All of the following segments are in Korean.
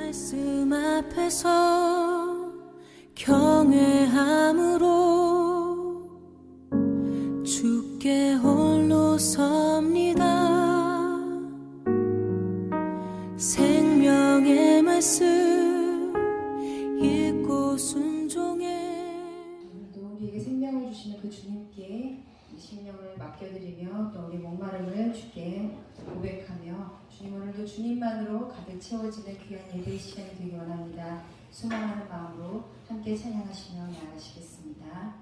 말씀 앞에서 경외함으로 주께 홀로 섭니다. 생명의 말씀 읽고 순종해. 오늘도 우리에게 생명을 주시는 그 주님께 이 심령을 맡겨드리며 또 우리 목마름을 주께 고백하며 주님, 오늘도 주님만으로 가득 채워지는 귀한 예배의 시간이 되기 원합니다. 소망하는 마음으로 함께 찬양하시며 나아가시겠습니다.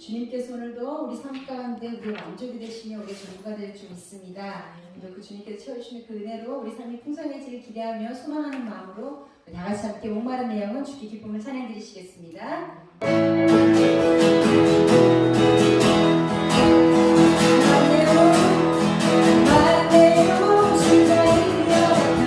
주님께서 오늘도 우리 삶 가운데 우리 만족이 되시며 우리 전부가 될 줄 믿습니다. 그 주님께서 채워주시는 그 은혜로 우리 삶이 풍성해지길 기대하며 소망하는 마음으로 다 같이 함께 목마른 내용은 주께 기쁨을 찬양 드리시겠습니다. 주가 이겨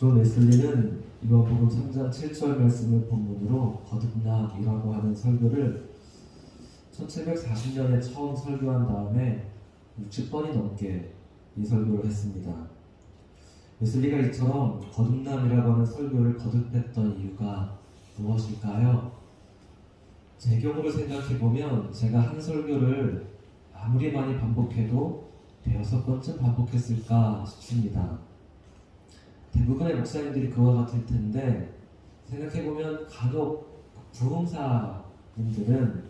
존 웨슬리는 요한복음 3장 7절 말씀을 본문으로 거듭남이라고 하는 설교를 1740년에 처음 설교한 다음에 60번이 넘게 이 설교를 했습니다. 웨슬리가 이처럼 거듭남이라고 하는 설교를 거듭했던 이유가 무엇일까요? 제 경우를 생각해보면 제가 한 설교를 아무리 많이 반복해도 대여섯 번쯤 반복했을까 싶습니다. 대부분의 목사님들이 그와 같을 텐데 생각해보면 간혹 부흥사님들은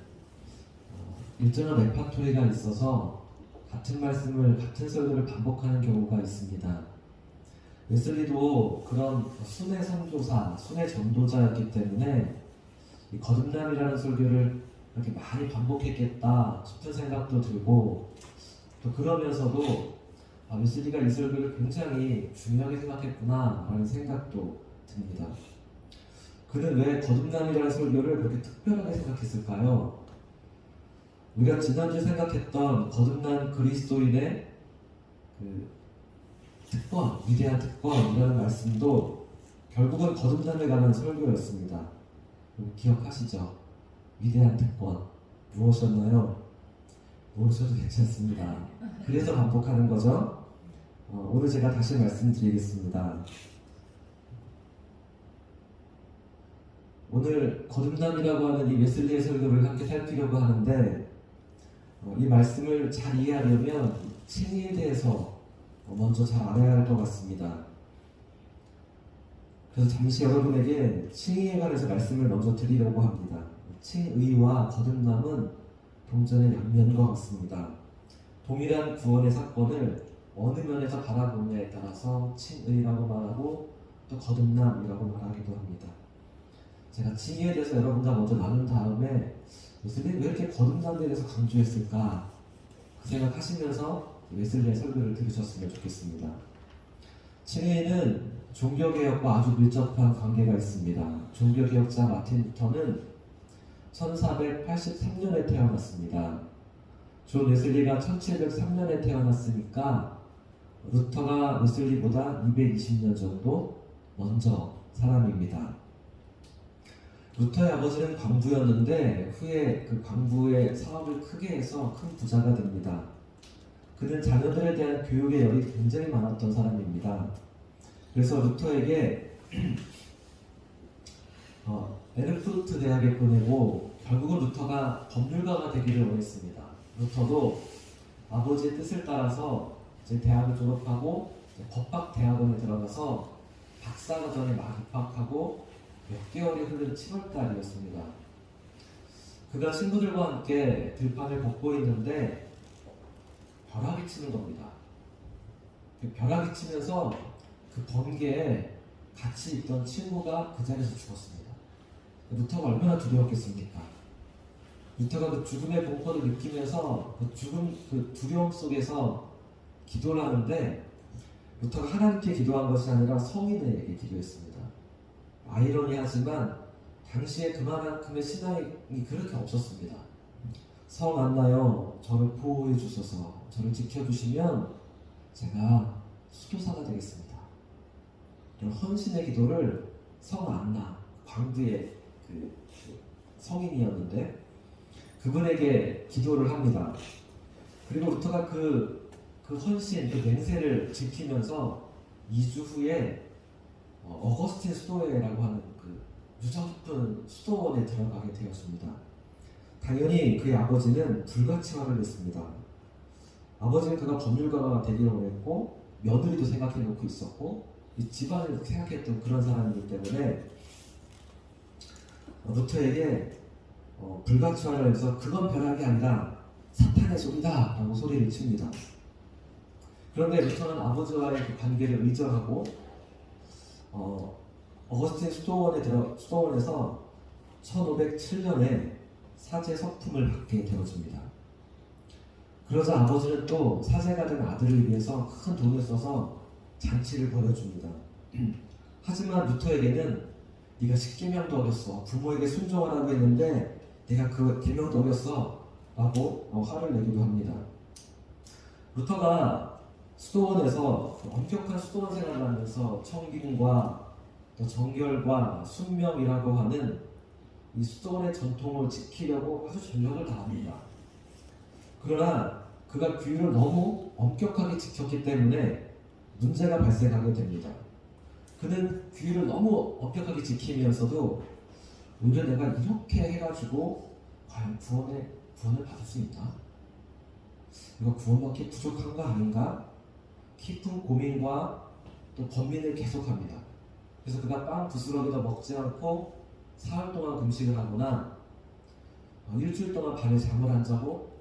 일정한 레파토리가 있어서 같은 말씀을 같은 설교를 반복하는 경우가 있습니다. 웨슬리도 그런 순회 선교사, 순회 전도자였기 때문에 이 거듭남이라는 설교를 이렇게 많이 반복했겠다 싶은 생각도 들고 또 그러면서도 웨슬리가 이 설교를 굉장히 중요하게 생각했구나 라는 생각도 듭니다. 그는 왜 거듭남이라는 설교를 그렇게 특별하게 생각했을까요? 우리가 지난주에 생각했던 거듭난 그리스도인의 그 특권, 위대한 특권이라는 말씀도 결국은 거듭남에 관한 설교였습니다. 기억하시죠? 위대한 특권 무엇이었나요? 모르셔도 괜찮습니다. 그래서 반복하는 거죠. 오늘 제가 다시 말씀드리겠습니다. 오늘 거듭남이라고 하는 이 웨슬리의 설교를 함께 살피려고 하는데 이 말씀을 잘 이해하려면 칭의에 대해서 먼저 잘 알아야 할 것 같습니다. 그래서 잠시 여러분에게 칭의에 관해서 말씀을 먼저 드리려고 합니다. 칭의와 거듭남은 동전의 양면과 같습니다. 동일한 구원의 사건을 어느 면에서 바라보느냐에 따라서 칭의라고 말하고 또 거듭남이라고 말하기도 합니다. 제가 칭의에 대해서 여러분과 먼저 나눈 다음에 웨슬리 왜 이렇게 거듭남에 대해서 강조했을까 그 생각하시면서 웨슬리의 설교를 들으셨으면 좋겠습니다. 칭의는 종교개혁과 아주 밀접한 관계가 있습니다. 종교개혁자 마틴 루터는 1483년에 태어났습니다. 존 웨슬리가 1703년에 태어났으니까 루터가 웨슬리보다 220년 정도 먼저 사람입니다. 루터의 아버지는 광부였는데 후에 그 광부의 사업을 크게 해서 큰 부자가 됩니다. 그는 자녀들에 대한 교육의 열이 굉장히 많았던 사람입니다. 그래서 루터에게 에르푸르트 대학에 보내고 결국은 루터가 법률가가 되기를 원했습니다. 루터도 아버지의 뜻을 따라서 이제 대학을 졸업하고 법학대학원에 들어가서 박사과정에 막 입학하고 몇 개월이 흐른 7월달이었습니다. 그가 친구들과 함께 들판을 걷고 있는데 벼락이 치는 겁니다. 그 벼락이 치면서 그 번개에 같이 있던 친구가 그 자리에서 죽었습니다. 루터가 얼마나 두려웠겠습니까? 루터가 그 죽음의 공포를 느끼면서 그 두려움 속에서 기도를 하는데 루터가 하나님께 기도한 것이 아니라 성인에게 기도했습니다. 아이러니하지만 당시에 그만큼의 신앙이 그렇게 없었습니다. 성 안나여 저를 보호해 주소서, 저를 지켜주시면 제가 수도사가 되겠습니다. 이런 헌신의 기도를 성 안나, 광부의 그 성인이었는데 그분에게 기도를 합니다. 그리고 루터가 그 헌신, 그 맹세를 지키면서 2주 후에 어거스틴 수도회라고 하는 그 유저 깊은 수도원에 들어가게 되었습니다. 당연히 그의 아버지는 불가치화를 했습니다. 아버지는 그가 법률가가 되기를 원했고 며느리도 생각해 놓고 있었고 이 집안을 생각했던 그런 사람이기 때문에 루터에게 불가치화를 해서 그건 벼락이 아니라 사탄의 소리다 라고 소리를 칩니다. 그런데 루터는 아버지와의 그 관계를 의절하고 어거스틴 수도원에서 1507년에 사제 석품을 받게 되어집니다. 그러자 아버지는 또 사제가 된 아들을 위해서 큰 돈을 써서 잔치를 벌여줍니다. 하지만 루터에게는 네가 십계명도 어겼어, 부모에게 순종하라고 했는데 네가 그 계명도 어겼어 라고 화를 내기도 합니다. 루터가 수도원에서 엄격한 수도원 생활을 하면서 청빙과 또 정결과 순명이라고 하는 이 수도원의 전통을 지키려고 아주 전력을 다합니다. 그러나 그가 규율을 너무 엄격하게 지켰기 때문에 문제가 발생하게 됩니다. 그는 규율을 너무 엄격하게 지키면서도 오히려 내가 이렇게 해가지고 과연 구원을 받을 수 있나? 이거 구원받기 부족한 거 아닌가? 깊은 고민과 또 고민을 계속합니다. 그래서 그가 빵 부스러기도 먹지 않고 사흘 동안 금식을 하거나 일주일 동안 밤에 잠을 안 자고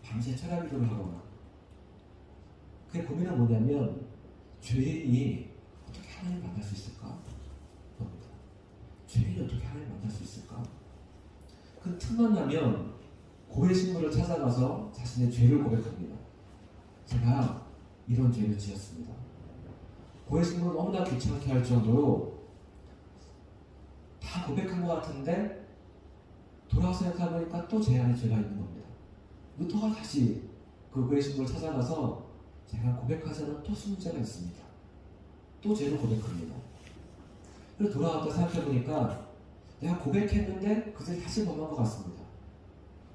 밤새 철야기도를 하거나 그의 고민은 뭐냐면 죄인이 어떻게 하나님 만날 수 있을까? 그겁니다. 죄인이 어떻게 하나님 만날 수 있을까? 그 틈만 나면 고해 신부를 찾아가서 자신의 죄를 고백합니다. 제가 이런 죄를 지었습니다. 고해 신부를 너무나 귀찮게 할 정도로 다 고백한 것 같은데 돌아와서 생각해보니까 또 제 안에 죄가 있는 겁니다. 루터가 다시 그 고해 신부를 찾아가서 제가 고백하지 않은 또 문제가 있습니다. 또 죄를 고백합니다. 그리고 돌아왔다 생각해보니까 내가 고백했는데 그제 다시 범한 것 같습니다.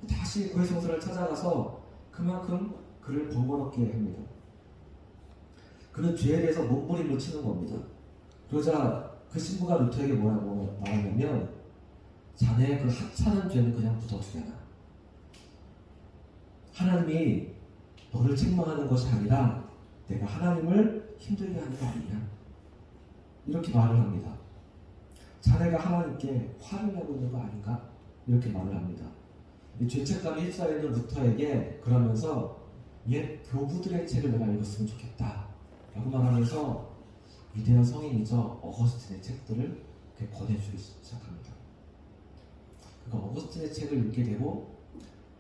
다시 고해 성소를 찾아가서 그만큼 그를 번거롭게 합니다. 그는 죄에 대해서 몸부림을 치는 겁니다. 그러자 그 신부가 루터에게 뭐라고 말하냐면 자네의 그 하찮은 죄는 그냥 묻어두게나. 하나님이 너를 책망하는 것이 아니라 내가 하나님을 힘들게 하는 거 아니냐. 이렇게 말을 합니다. 자네가 하나님께 화를 내고 있는 거 아닌가? 이렇게 말을 합니다. 이 죄책감이 휩싸이는 루터에게 그러면서 옛 교부들의 책을 내가 읽었으면 좋겠다 라고 말하면서 위대한 성인이죠. 어거스틴의 책들을 권해주기 시작합니다. 그러니까 어거스틴의 책을 읽게 되고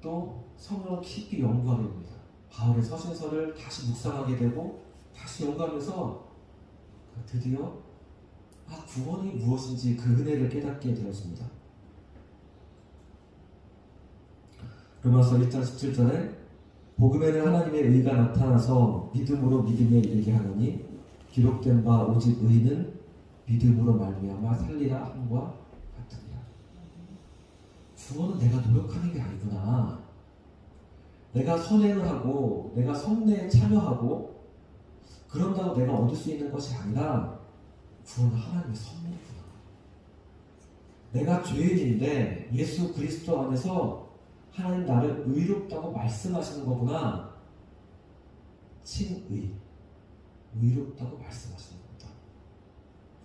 또 성경을 깊이 연구하게 됩니다. 바울의 서신서를 다시 묵상하게 되고 다시 연구하면서 드디어 구원이 무엇인지 그 은혜를 깨닫게 되었습니다. 로마서 1장 17절에 복음에는 하나님의 의가 나타나서 믿음으로 믿음에 이르게 하노니 기록된 바 오직 의는 믿음으로 말미암아 살리라 함과 같으니라. 구원은 내가 노력하는 게 아니구나. 내가 선행을 하고 내가 성례에 참여하고 그런다고 내가 얻을 수 있는 것이 아니라 구원은 하나님의 선물이구나. 내가 죄인인데 예수 그리스도 안에서 하나님 나를 의롭다고 말씀하시는 거구나. 칭의, 의롭다고 말씀하시는 겁니다.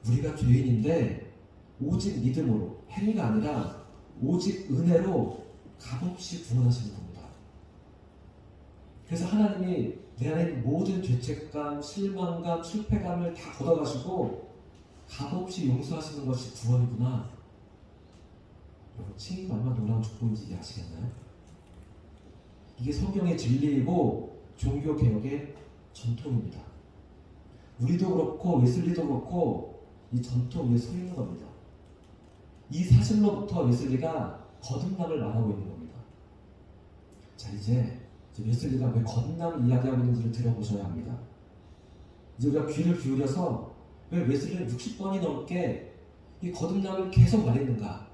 우리가 죄인인데 오직 믿음으로, 행위가 아니라 오직 은혜로 값없이 구원하시는 겁니다. 그래서 하나님이 내 안에 있는 모든 죄책감, 실망감, 실패감을 다 걷어가시고 값없이 용서하시는 것이 구원이구나. 여러분, 칭의가 얼마나 놀라운 축복인지 아시겠나요? 이게 성경의 진리이고 종교개혁의 전통입니다. 우리도 그렇고 웨슬리도 그렇고 이 전통 위에 서 있는 겁니다. 이 사실로부터 웨슬리가 거듭남을 말하고 있는 겁니다. 자, 이제 웨슬리가 왜 거듭남을 이야기하고 있는지를 들어보셔야 합니다. 이제 우리가 귀를 기울여서 왜 웨슬리는 60번이 넘게 이 거듭남을 계속 말했는가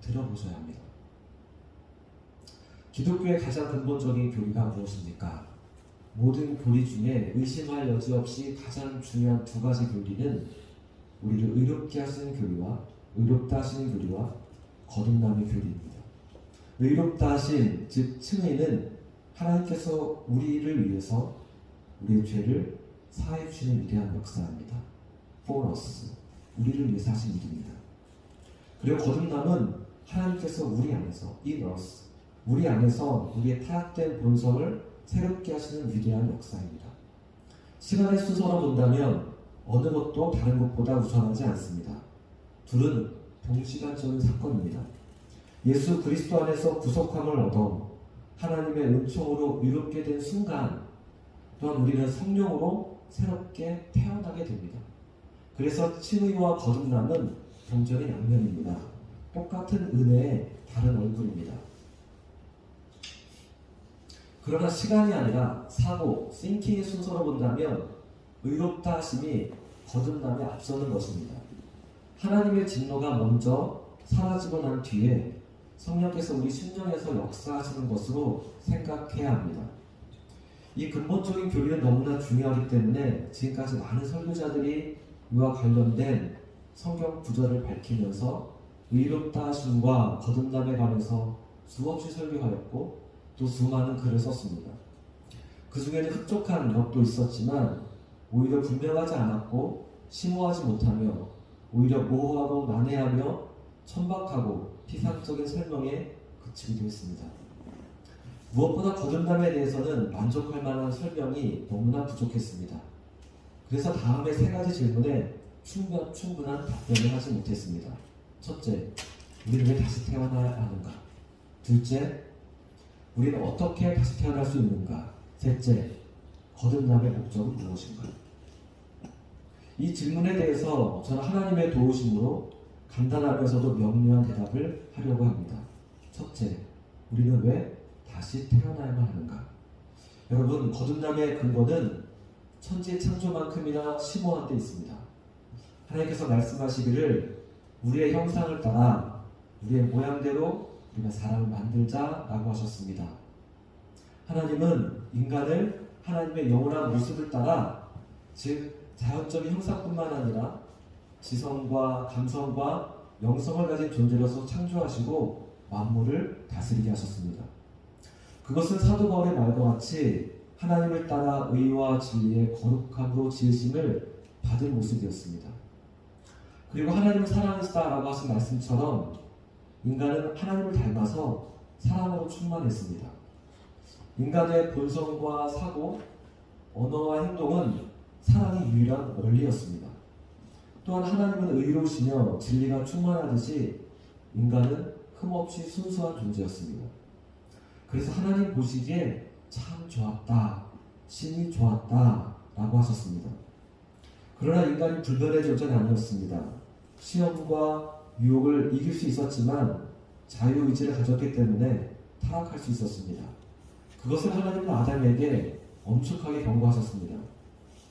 들어보셔야 합니다. 기독교의 가장 근본적인 교리가 무엇입니까? 모든 교리 중에 의심할 여지 없이 가장 중요한 두 가지 교리는 우리를 의롭게 하시는 교리와 의롭다 하시는 교리와 거듭남의 교리입니다. 의롭다 하신, 즉 칭의는 하나님께서 우리를 위해서 우리의 죄를 사해 주시는 위대한 역사입니다. For us, 우리를 위해서 하신 일입니다. 그리고 거듭남은 하나님께서 우리 안에서 in us, 우리 안에서 우리의 타락된 본성을 새롭게 하시는 위대한 역사입니다. 시간의 순서로 본다면 어느 것도 다른 것보다 우선하지 않습니다. 둘은 동시간적인 사건입니다. 예수 그리스도 안에서 구속함을 얻어 하나님의 은총으로 의롭게 된 순간 또한 우리는 성령으로 새롭게 태어나게 됩니다. 그래서 칭의와 거듭남은 동전의 양면입니다. 똑같은 은혜의 다른 얼굴입니다. 그러나 시간이 아니라 사고, 싱킹의 순서로 본다면 의롭다 하심이 거듭남에 앞서는 것입니다. 하나님의 진노가 먼저 사라지고 난 뒤에 성령께서 우리 심령에서 역사하시는 것으로 생각해야 합니다. 이 근본적인 교리는 너무나 중요하기 때문에 지금까지 많은 설교자들이 이와 관련된 성경 구절을 밝히면서 의롭다 하심과 거듭남에 관해서 수없이 설교하였고 또 수많은 글을 썼습니다. 그 중에는 흡족한 것도 있었지만 오히려 분명하지 않았고 심오하지 못하며 오히려 모호하고 난해하며 천박하고 피상적인 설명에 그치기도 했습니다. 무엇보다 거듭남에 대해서는 만족할 만한 설명이 너무나 부족했습니다. 그래서 다음의 세 가지 질문에 충분한 답변을 하지 못했습니다. 첫째, 우리는 왜 다시 태어나야 하는가? 둘째, 우리는 어떻게 다시 태어날 수 있는가? 셋째, 거듭남의 목적은 무엇인가? 이 질문에 대해서 저는 하나님의 도우심으로 간단하면서도 명료한 대답을 하려고 합니다. 첫째, 우리는 왜 다시 태어나야만 하는가? 여러분, 거듭남의 근거는 천지의 창조만큼이나 심오한 데 있습니다. 하나님께서 말씀하시기를 우리의 형상을 따라 우리의 모양대로 우리가 사람을 만들자라고 하셨습니다. 하나님은 인간을 하나님의 영원한 모습을 따라, 즉 자연적인 형상뿐만 아니라 지성과 감성과 영성을 가진 존재로서 창조하시고 만물을 다스리게 하셨습니다. 그것은 사도 바울의 말과 같이 하나님을 따라 의와 진리의 거룩함으로 지으심을 받은 모습이었습니다. 그리고 하나님을 사랑하시다라고 하신 말씀처럼 인간은 하나님을 닮아서 사랑으로 충만했습니다. 인간의 본성과 사고, 언어와 행동은 사랑의 유일한 원리였습니다. 또한 하나님은 의로우시며 진리가 충만하듯이 인간은 흠없이 순수한 존재였습니다. 그래서 하나님 보시기에 참 좋았다, 신이 좋았다 라고 하셨습니다. 그러나 인간이 불변의 존재는 아니었습니다. 시험과 유혹을 이길 수 있었지만 자유의지를 가졌기 때문에 타락할 수 있었습니다. 그것을 하나님은 아담에게 엄숙하게 경고하셨습니다.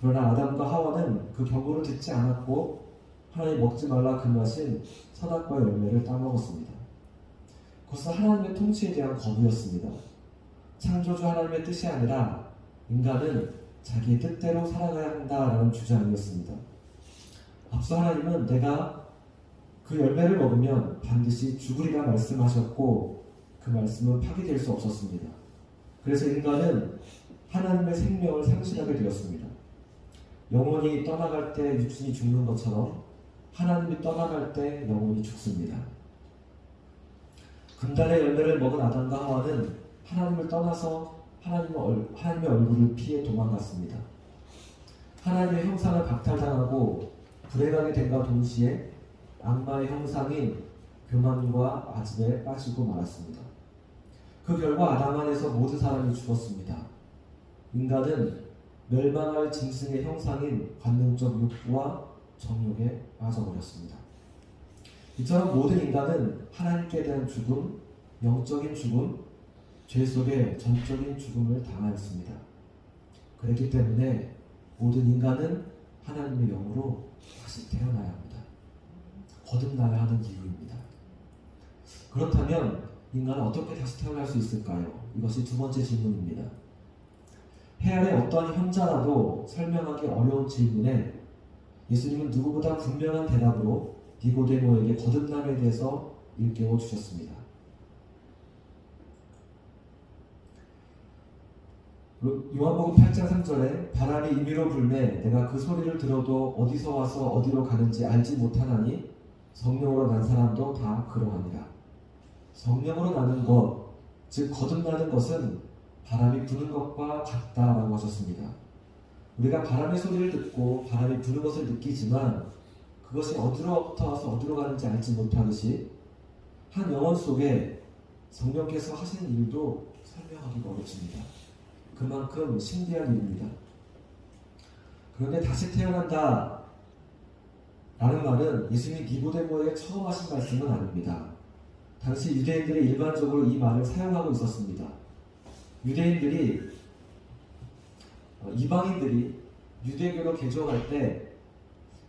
그러나 아담과 하와는 그 경고를 듣지 않았고 하나님 먹지 말라 금하신 선악과의 열매를 따먹었습니다. 그것은 하나님의 통치에 대한 거부였습니다. 창조주 하나님의 뜻이 아니라 인간은 자기의 뜻대로 살아가야 한다라는 주장이었습니다. 앞서 하나님은 내가 그 열매를 먹으면 반드시 죽으리라 말씀하셨고 그 말씀은 파기될 수 없었습니다. 그래서 인간은 하나님의 생명을 상실하게 되었습니다. 영혼이 떠나갈 때 육신이 죽는 것처럼 하나님이 떠나갈 때 영혼이 죽습니다. 금단의 열매를 먹은 아담과 하와는 하나님을 떠나서 하나님의 얼굴을 피해 도망갔습니다. 하나님의 형상을 박탈당하고 불행하게 된과 동시에 악마의 형상인 교만과 아집에 빠지고 말았습니다. 그 결과 아담 안에서 모든 사람이 죽었습니다. 인간은 멸망할 짐승의 형상인 관능적 욕구와 정욕에 빠져버렸습니다. 이처럼 모든 인간은 하나님께 대한 죽음, 영적인 죽음, 죄 속에 전적인 죽음을 당하였습니다. 그렇기 때문에 모든 인간은 하나님의 영으로 다시 태어나야 합니다. 거듭나야 하는 이유입니다. 그렇다면 인간은 어떻게 다시 태어날 수 있을까요? 이것이 두 번째 질문입니다. 해 아래 어떠한 현자라도 설명하기 어려운 질문에 예수님은 누구보다 분명한 대답으로 니고데모에게 거듭남에 대해서 일깨워 주셨습니다. 요한복음 8장 3절에 바람이 임의로 불매 내가 그 소리를 들어도 어디서 와서 어디로 가는지 알지 못하나니 성령으로 난 사람도 다 그러하니라. 성령으로 나는 것, 즉 거듭나는 것은 바람이 부는 것과 같다라고 하셨습니다. 우리가 바람의 소리를 듣고 바람이 부는 것을 느끼지만 그것이 어디로부터 와서 어디로 가는지 알지 못하듯이 한 영혼 속에 성령께서 하시는 일도 설명하기가 어렵습니다. 그만큼 신비한 일입니다. 그런데 다시 태어난다 라는 말은 예수님이 니고데모에게 처음 하신 말씀은 아닙니다. 당시 유대인들이 일반적으로 이 말을 사용하고 있었습니다. 유대인들이 이방인들이 유대교로 개종할 때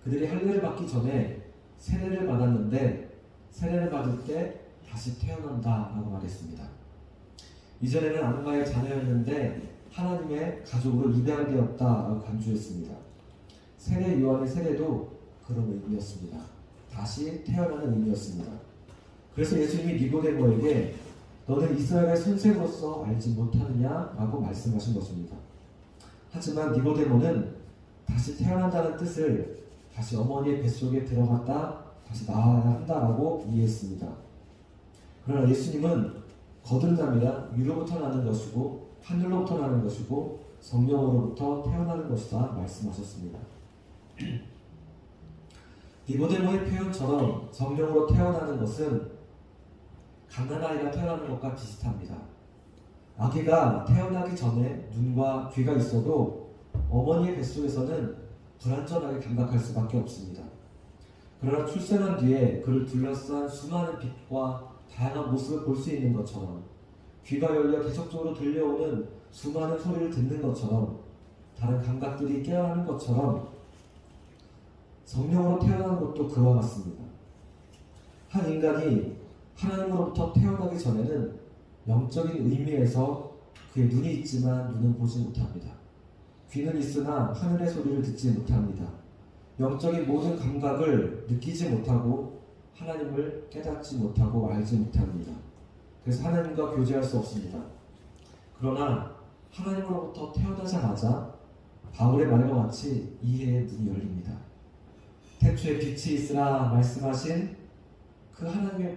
그들이 할례를 받기 전에 세례를 받았는데 세례를 받을 때 다시 태어난다라고 말했습니다. 이전에는 악마의 자녀였는데 하나님의 가족으로 입양되었다라고 간주했습니다. 세례 요한의 세례도 그런 의미였습니다. 다시 태어나는 의미였습니다. 그래서 예수님이 니고데모에게 너는 이스라엘의 선생으로서 알지 못하느냐라고 말씀하신 것입니다. 하지만 니고데모는 다시 태어난다는 뜻을 다시 어머니의 뱃속에 들어갔다 다시 나와야 한다라고 이해했습니다. 그러나 예수님은 거듭남이란 위로부터 나는 것이고 하늘로부터 나는 것이고 성령으로부터 태어나는 것이다 말씀하셨습니다. 니고데모의 표현처럼 성령으로 태어나는 것은 갓난아이가 태어나는 것과 비슷합니다. 아기가 태어나기 전에 눈과 귀가 있어도 어머니의 뱃속에서는 불완전하게 감각할 수밖에 없습니다. 그러나 출생한 뒤에 그를 둘러싼 수많은 빛과 다양한 모습을 볼 수 있는 것처럼 귀가 열려 계속적으로 들려오는 수많은 소리를 듣는 것처럼 다른 감각들이 깨어나는 것처럼 성령으로 태어나는 것도 그와 같습니다. 한 인간이 하나님으로부터 태어나기 전에는 영적인 의미에서 그의 눈이 있지만 눈은 보지 못합니다. 귀는 있으나 하늘의 소리를 듣지 못합니다. 영적인 모든 감각을 느끼지 못하고 하나님을 깨닫지 못하고 알지 못합니다. 그래서 하나님과 교제할 수 없습니다. 그러나 하나님으로부터 태어나자마자 바울의 말과 같이 이해의 문이 열립니다. 태초에 빛이 있으라 말씀하신 그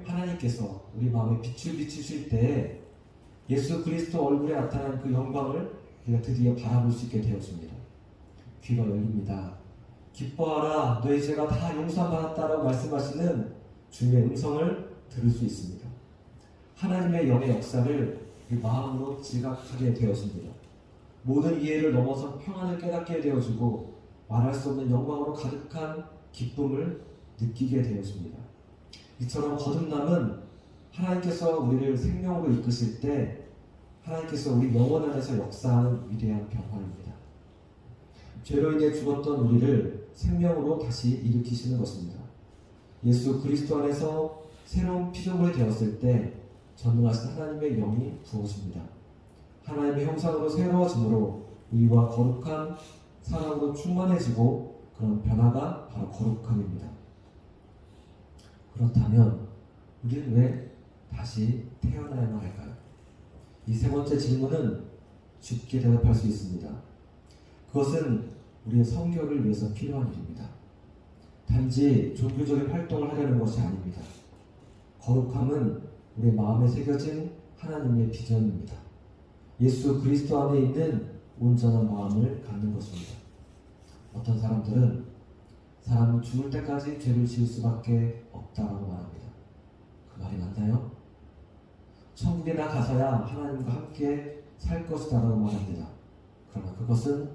하나님께서 우리 마음에 빛을 비추실 때에 예수 그리스도 얼굴에 나타난 그 영광을 우리가 드디어 바라볼 수 있게 되었습니다. 귀가 열립니다. 기뻐하라 너희 죄가 다 용서받았다라고 말씀하시는 주님의 음성을 들을 수 있습니다. 하나님의 영의 역사를 이 마음으로 지각하게 되었습니다. 모든 이해를 넘어서 평안을 깨닫게 되어지고 말할 수 없는 영광으로 가득한 기쁨을 느끼게 되었습니다. 이처럼 거듭남은 하나님께서 우리를 생명으로 이끄실 때 하나님께서 우리 영혼 안에서 역사하는 위대한 변화입니다. 죄로 인해 죽었던 우리를 생명으로 다시 일으키시는 것입니다. 예수 그리스도 안에서 새로운 피조물이 되었을 때 전능하신 하나님의 영이 부어집니다. 하나님의 형상으로 새로워짐으로 의와 거룩한 사랑으로 충만해지고 그런 변화가 바로 거룩함입니다. 그렇다면 우리는 왜 다시 태어나야만 할까요? 이 세 번째 질문은 쉽게 대답할 수 있습니다. 그것은 우리의 성결을 위해서 필요한 일입니다. 단지 종교적인 활동을 하려는 것이 아닙니다. 거룩함은 우리의 마음에 새겨진 하나님의 비전입니다. 예수 그리스도 안에 있는 온전한 마음을 갖는 것입니다. 어떤 사람들은 사람은 죽을 때까지 죄를 지을 수밖에 없다고 말합니다. 그 말이 맞나요? 천국에 나 가서야 하나님과 함께 살 것이다라고 말합니다. 그러나 그것은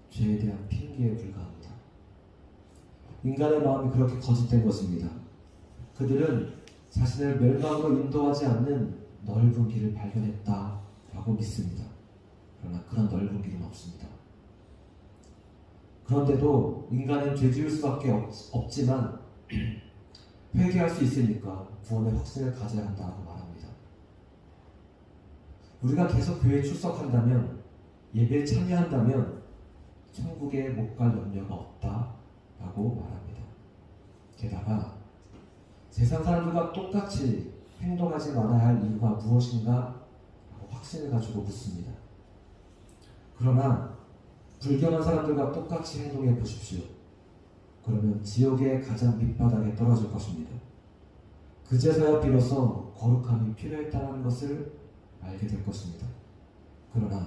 죄에 대한 핑계에 불과합니다. 인간의 마음이 그렇게 거짓된 것입니다. 그들은 자신을 멸망으로 인도하지 않는 넓은 길을 발견했다라고 믿습니다. 그러나 그런 넓은 길은 없습니다. 그런데도 인간은 죄 지을 수밖에 없지만 회개할 수 있으니까 구원의 확신을 가져야 한다고 말합니다. 우리가 계속 교회에 출석한다면 예배에 참여한다면 천국에 못 갈 염려가 없다라고 말합니다. 게다가 세상 사람들과 똑같이 행동하지 말아야 할 이유가 무엇인가 라고 확신을 가지고 묻습니다. 그러나 불경한 사람들과 똑같이 행동해 보십시오. 그러면 지옥의 가장 밑바닥에 떨어질 것입니다. 그제서야 비로소 거룩함이 필요했다는 것을 알게 될 것입니다. 그러나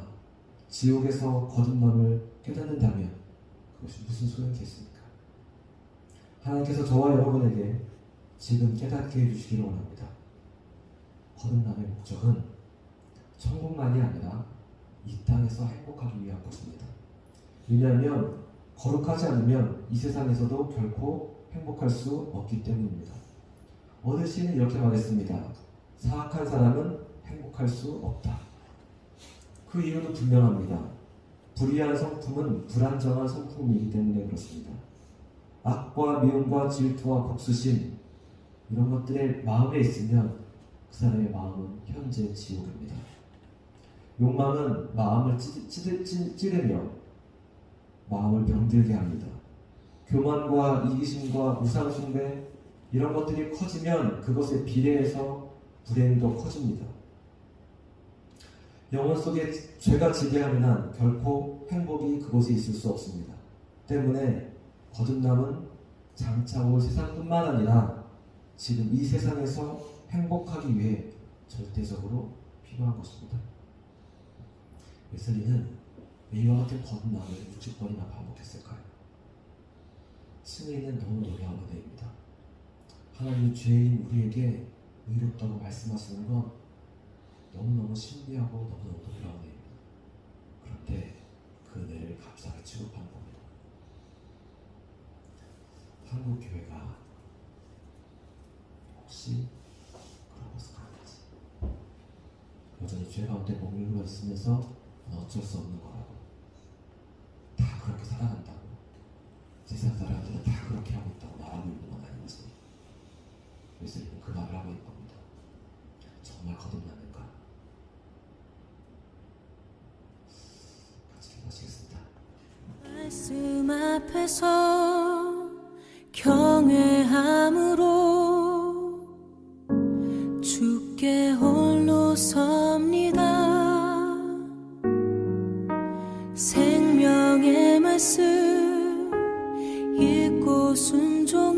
지옥에서 거듭남을 깨닫는다면 그것이 무슨 소용이겠습니까? 하나님께서 저와 여러분에게 지금 깨닫게 해주시기를 원합니다. 거듭남의 목적은 천국만이 아니라 이 땅에서 행복하기 위한 것입니다. 왜냐하면 거룩하지 않으면 이 세상에서도 결코 행복할 수 없기 때문입니다. 어느 시인은 이렇게 말했습니다. 사악한 사람은 행복할 수 없다. 그 이유는 분명합니다. 불의한 성품은 불안정한 성품이기 때문에 그렇습니다. 악과 미움과 질투와 복수심 이런 것들의 마음에 있으면 그 사람의 마음은 현재 지옥입니다. 욕망은 마음을 찌르며 마음을 병들게 합니다. 교만과 이기심과 우상숭배 이런 것들이 커지면 그것에 비례해서 불행도 커집니다. 영혼 속에 죄가 지배하는 한 결코 행복이 그곳에 있을 수 없습니다. 때문에 거듭남은 장차 올 세상뿐만 아니라 지금 이 세상에서 행복하기 위해 절대적으로 필요한 것입니다. 웨슬리는 왜 이와 같은 거듭남을 60번이나 반복했을까요? 승리는 너무 놀라운 은혜입니다. 하나님이 죄인 우리에게 의롭다고 말씀하시는 건 너무너무 신비하고 너무너무 놀라운 은혜입니다. 그런데 그 은혜를 감사하게 취급하는 겁니다. 한국 교회가 혹시 그런 것은 아닌지, 여전히 죄 가운데 머물러 있으면서 어쩔 수 없는 거라고, 다 그렇게 살아간다고, 세상 사람들은 다 그렇게 하고 있다고 말하고 있는 건 아닌지, 웨슬리는 그 말을 하고 있는 겁니다. 정말 거듭나는가? 같이 기도하시겠습니다. 말씀 앞에서 경외함으로 주께 홀로 섭니다. 생명의 말씀 읽고 순종